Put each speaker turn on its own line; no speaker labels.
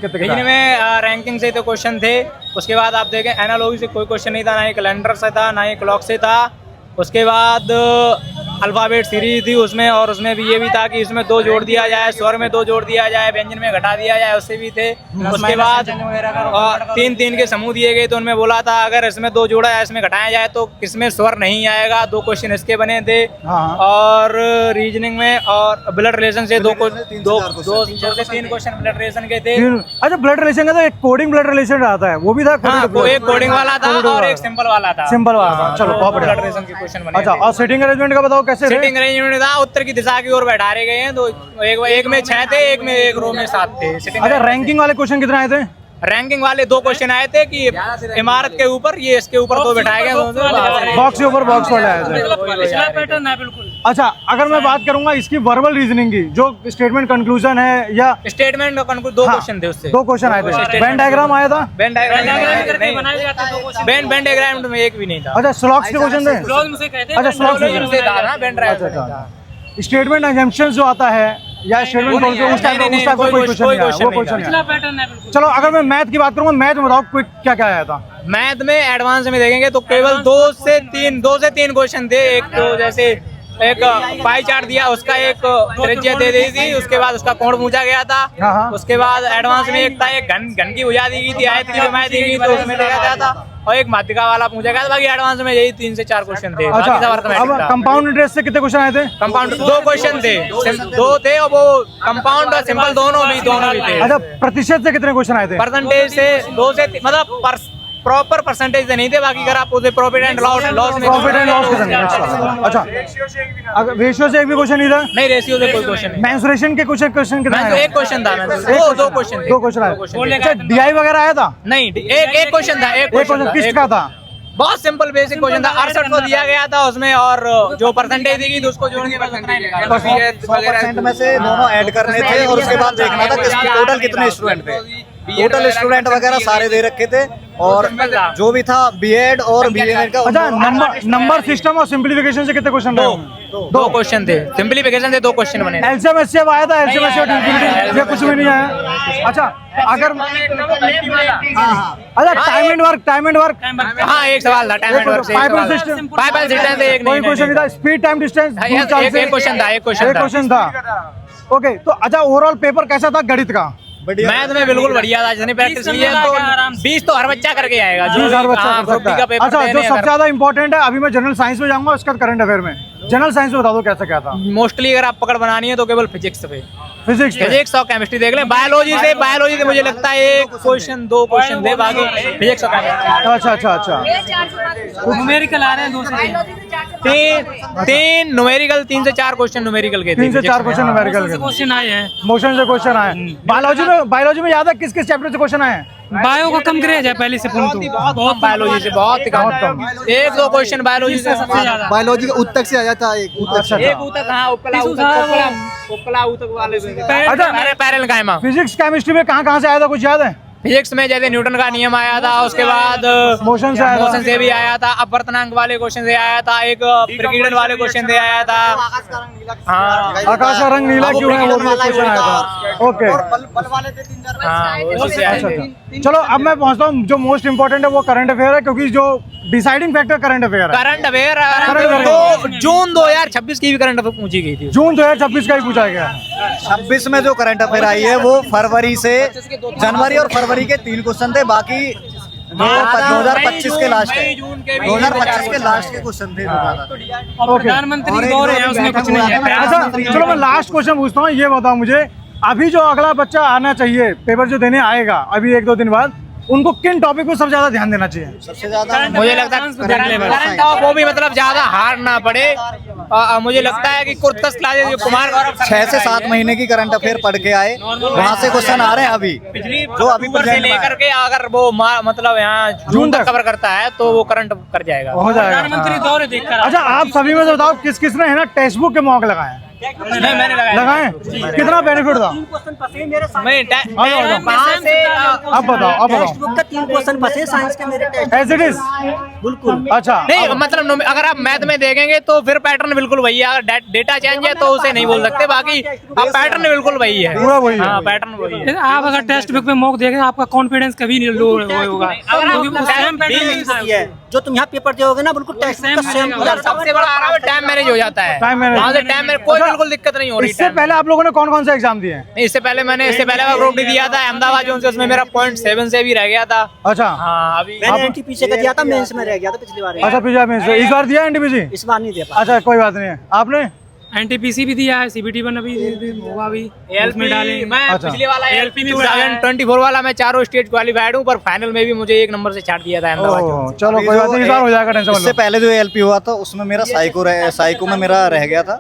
Reasoning में ranking से तो क्वेश्चन थे। उसके बाद आप देखें एनालॉजी से कोई क्वेश्चन नहीं था, ना ही कैलेंडर से था, ना ही क्लॉक से था। उसके बाद अल्फ़ाबेट सीरीज थी उसमें, और उसमें भी ये भी था कि इसमें 2 जोड़ दिया जाए, स्वर में 2 जोड़ दिया जाए, व्यंजन में घटा दिया जाए, उससे भी थे। उसके बाद 3-3 के समूह दिए गए, तो उनमें बोला था अगर इसमें 2 जोड़ा या इसमें घटाया जाए तो किसमें स्वर नहीं आएगा। 2 क्वेश्चन इसके बने थे। और रीजनिंग में और ब्लड रिलेशन से 2 से 3 क्वेश्चन ब्लड रिलेशन के थे।
अच्छा, ब्लड रिलेशन का तो एक कोडिंग ब्लड रिलेशन आता है, वो भी था।
वो एक कोडिंग वाला था और एक सिंपल वाला था।
सिंपल वाला, चलो बहुत बढ़िया।
ब्लड रिलेशन के क्वेश्चन बने।
अच्छा, और सीटिंग अरेंजमेंट का बताओ कैसे?
सीटिंग अरेंजमेंट था, उत्तर की दिशा की ओर बैठारे गए हैं। तो एक में 6 थे, एक में एक रो में 7 थे।
अच्छा, रैंकिंग वाले क्वेश्चन कितने आए थे?
रैंकिंग वाले 2 क्वेश्चन आए थे कि इमारत के ऊपर, ये इसके ऊपर 2 बैठाए गए,
बॉक्स के ऊपर बॉक्स वाले आए थे।
पैटर्न है बिल्कुल।
अच्छा, अगर मैं बात करूंगा इसकी वर्बल रीजनिंग की, जो स्टेटमेंट कंक्लूजन है या
स्टेटमेंट 2 क्वेश्चन थे उससे।
2 क्वेश्चन आए थे। वेन डायग्राम आया था?
वेन डायग्राम में एक भी नहीं था।
अच्छा, स्लॉग्स के क्वेश्चन थे? अच्छा, स्लॉग्स
से था ना, वेन डायग्राम।
स्टेटमेंट एग्जाम्पशंस जो आता है या स्टेटमेंट उसका कोई क्वेश्चन नहीं आया, वो क्वेश्चन नहीं। चलो, अगर मैं मैथ की बात करूंगा, मैथ में बताओ क्या क्या आया था?
मैथ में एडवांस में देखेंगे तो केवल 2 से 3 क्वेश्चन थे। एक तो जैसे एक पाई चार्ट दिया, उसका एक त्रिज्या दे दी थी, उसके बाद उसका कोण पूछा गया था। उसके बाद एडवांस में एक था, एक घन की बुझा दी गई थी, आयत की बुझा दी गई तो उसमें देखा गया था, और एक माध्यिका वाला पूछा गया था। बाकी एडवांस में यही 3 से 4 क्वेश्चन थे।
अच्छा, अब कंपाउंड इंटरेस्ट से कितने क्वेश्चन आए थे?
कंपाउंड 2 क्वेश्चन थे, 2 थे, और वो कंपाउंड और सिंपल दोनों भी थे।
अच्छा, प्रतिशत से कितने क्वेश्चन आए थे?
परसेंटेज से 2 से मतलब प्रॉपर परसेंटेज से नहीं थे। बाकी अगर आप उसे प्रॉफिट एंड लॉस में
अच्छा, अगर रेशियो से एक भी क्वेश्चन नहीं था?
नहीं, रेशियो से कोई क्वेश्चन नहीं।
मेंसुरेशन के क्वेश्चन कितने आए?
एक क्वेश्चन था। 2 क्वेश्चन
आए। अच्छा, डीआई वगैरह आया था?
नहीं, एक क्वेश्चन था। एक क्वेश्चन
किसका था?
बहुत सिंपल बेसिक क्वेश्चन था। 68 को दिया गया था उसमें, और जो परसेंटेज दी गई तो उसको जोड़ के बस उतना ही निकाला।
100% में से दोनों ऐड करने थे, और उसके बाद देखना था कि टोटल कितने स्टूडेंट थे। टोटल स्टूडेंट वगैरह सारे दे रखे थे, और जो भी था बीएड और बीएड का।
अच्छा, नंबर सिस्टम और सिंप्लीफिकेशन से कितने क्वेश्चन थे?
2 क्वेश्चन थे। सिंप्लीफिकेशन से 2 क्वेश्चन बने।
एलसीएम एचसीएफ आया था? एलसीएम एचसीएफ ये कुछ भी नहीं आया। अच्छा, अगर अच्छा, टाइम एंड वर्क
हाँ, एक सवाल था टाइम एंड वर्क से।
पाइपल सिस्टम
एक
कोई क्वेश्चन नहीं था। स्पीड टाइम डिस्टेंस
एक क्वेश्चन था।
ओके, तो अच्छा, ओवरऑल पेपर कैसा था गणित का?
मैथ में बिल्कुल बढ़िया था। जिसने प्रैक्टिस की है तो 20 तो हर बच्चा करके आएगा। जो
हर बच्चा कर सकता है। अच्छा, जो सबसे ज्यादा इंपॉर्टेंट है, अभी मैं जनरल साइंस में जाऊंगा, उसका करंट अफेयर में। जनरल साइंस में बता दो कैसा क्या था?
मोस्टली अगर आप पकड़ बनानी है तो केवल फिजिक्स पे,
फिजिक्स
और केमिस्ट्री देख लें। बायोलॉजी से मुझे लगता है 1 क्वेश्चन 2 क्वेश्चन थे, बाकी फिजिक्स और केमिस्ट्री।
अच्छा,
न्यूमेरिकल आ रहे हैं 2 से 3 न्यूमेरिकल, 3 से 4 क्वेश्चन न्यूमेरिकल के।
3 से 4 क्वेश्चन न्यूमेरिकल के
क्वेश्चन आए हैं।
मोशन से क्वेश्चन आए। बायोलॉजी में याद है किस चैप्टर से क्वेश्चन आए?
बायो का कम क्रेज है पहले से, बहुत बायोलॉजी से बहुत कम। 1-2 क्वेश्चन बायोलॉजी से सबसे ज्यादा।
बायोलॉजी का ऊतक से आ जाता है। एक
ऊतक, हाँ, उपला ऊतक वाले। पैरेल कायमा।
फिजिक्स केमिस्ट्री में कहाँ से आया था, कुछ याद है?
फिजिक्स में जैसे न्यूटन का नियम आया था, उसके बाद
मोशन
से भी आया था, अपवर्तनांक वाले क्वेश्चन से आया था, एक प्रकीर्णन वाले क्वेश्चन से आया था। हाँ,
आकाश का रंग नीला क्यों है, वो भी क्वेश्चन आया था। ओके, चलो अब मैं पहुंचता हूँ। जो मोस्ट इम्पोर्टेंट है वो करंट अफेयर है, क्योंकि जो डिसाइडिंग फैक्टर करंट अफेयर है।
करंट अफेयर तो जून 2026 की भी करंट अफेयर पूछी गई थी।
जून 2026 का ही पूछा गया।
26 में जो करंट अफेयर आई है वो फरवरी से जनवरी और फरवरी के 3 क्वेश्चन थे। बाकी 2025 के लास्ट के 2025 के लास्ट के क्वेश्चन थे।
प्रधानमंत्री दौरे हैं, उसमें कुछ नहीं है।
अच्छा, चलो मैं लास्ट क्वेश्चन पूछता हूँ। ये बताओ मुझे, अभी जो अगला बच्चा आना चाहिए, पेपर जो देने आएगा अभी 1-2 दिन बाद, उनको किन टॉपिक को सबसे ज्यादा ध्यान देना चाहिए?
सबसे ज्यादा
मुझे लगता है करंट, वो भी मतलब ज्यादा हार्ड ना पड़े। मुझे लगता है कि कुछ क्लासेस जो कुमार गौरव
6 से 7 महीने की करंट अफेयर पढ़ के आए, वहाँ से क्वेश्चन आ रहे हैं अभी, जो अभी
से लेकर के अगर वो मतलब यहाँ जून तक कवर करता है तो वो करंट कर जाएगा,
हो जाएगा।
प्रधानमंत्री दौरे देखकर।
अच्छा, आप सभी में बताओ किस किस ने है ना टेक्स्ट बुक के मॉक लगाए?
नहीं मैंने
लगाए? कितना बेनिफिट था?
मैं
वहाँ से अब बताओ
टेक्स्ट बुक का 3 क्वेश्चन फंसे साइंस के मेरे टेक्स्ट
एज इट इज।
बिल्कुल।
अच्छा
नहीं मतलब अगर आप मैथ में देखेंगे तो फिर पैटर्न बिल्कुल वही है, अगर डेटा चेंज है तो उसे नहीं बोल सकते, बाकी आप पैटर्न बिल्कुल वही है,
पूरा वही है।
हाँ पैटर्न वही है।
आप अगर टेक्स्ट बुक में मॉक देखेंगे आपका कॉन्फिडेंस कभी नहीं लो होगा, क्योंकि वो सेम पैटर्न
जो तुम यहाँ पेपर दोगे ना बिल्कुल टेक्स्ट बुक का सेम
सबसे बड़ा आराम है टाइम मैनेज हो जाता है,
टाइम मैनेज।
वहाँ से टाइम में कोई बिल्कुल दिक्कत नहीं हो रही।
इससे पहले आप लोगों ने कौन कौन सा एग्जाम दिए हैं?
नहीं, इससे पहले मैं ग्रुप डी दिया था अहमदाबाद जोन से, उसमें मेरा 0.7 से भी रह गया था।
अच्छा
हाँ अभी
मैंने एनटीपीसी का दिया था, मेंस में रह गया था पिछली बार।
अच्छा पिछले में से इस बार दिया एनटीपीसी?
इस बार नहीं दे पाया।
अच्छा कोई बात नहीं है। आपने
एनटीपीसी भी दिया है, सीबीटी वन अभी होगा, अभी उसमें डाले।
मैं
अच्छा।
पिछले वाला
ALP भी उड़ा है।
2024 वाला मैं चारों स्टेज क्वालिफाइड हूँ, पर फाइनल में भी मुझे 1 नंबर से छाट दिया था अहमदाबाद जोन।
ओह, चलो कोई बात नहीं, इस बार हो जाएगा, टेंशन मत लो।
इससे पहले जो एलपी हुआ था उसमें मेरा साइको में मेरा रह गया था।